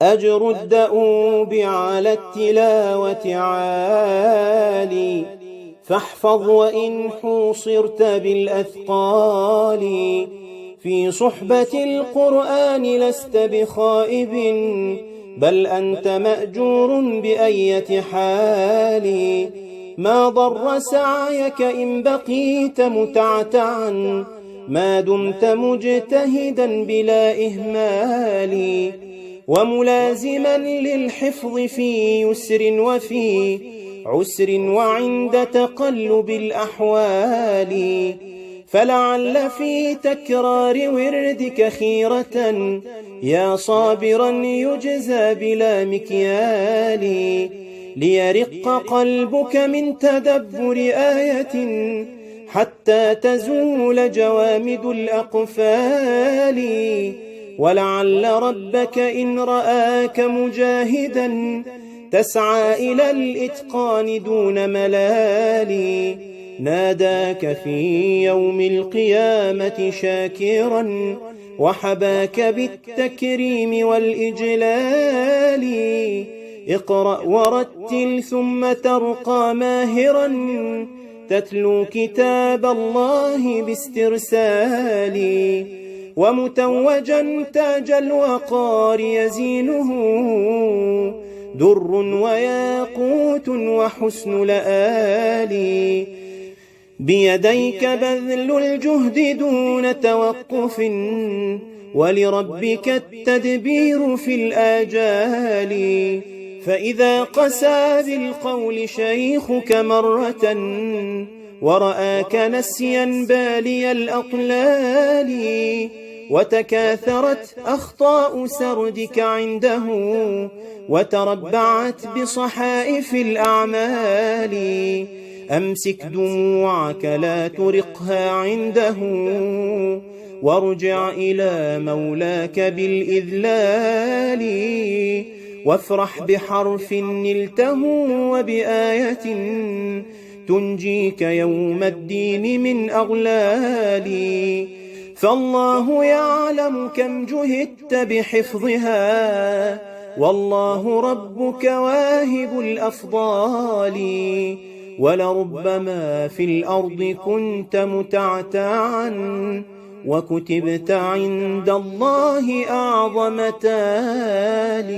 أجر الدؤوب على التلاوة عالي، فاحفظ وإن حوصرت بالأثقال. في صحبة القرآن لست بخائب، بل أنت مأجور بأية حال. ما ضر سعيك إن بقيت متعتعا، ما دمت مجتهدا بلا إهمال. وملازما للحفظ في يسر وفي عسر وعند تقلب الأحوال. فلعل في تكرار وردك خيرة، يا صابرا يجزى بلا مكيال. ليرق قلبك من تدبر آية، حتى تزول جوامد الأقفال. ولعل ربك إن رآك مجاهدا، تسعى إلى الإتقان دون ملال، ناداك في يوم القيامة شاكرا، وحباك بالتكريم والإجلال. اقرأ ورتل ثم ترقى ماهرا، تتلو كتاب الله باسترسال. ومتوجا تاج الوقار يزينه، در وياقوت وحسن لآل. بيديك بذل الجهد دون توقف، ولربك التدبير في الآجال. فإذا قسى بالقول شيخك مرة، ورآك نسيا بالي الأطلال، وتكاثرت أخطاء سردك عنده، وتربعت بصحائف الأعمال، أمسك دموعك لا ترقها عنده، وارجع إلى مولاك بالإذلال. وافرح بحرف نلته وبآية، تنجيك يوم الدين من أغلال. فالله يعلم كم جهدت بحفظها، والله ربك واهب الأفضال. ولربما في الأرض كنت متعتعا، وكتبت عند الله أعظم تالي.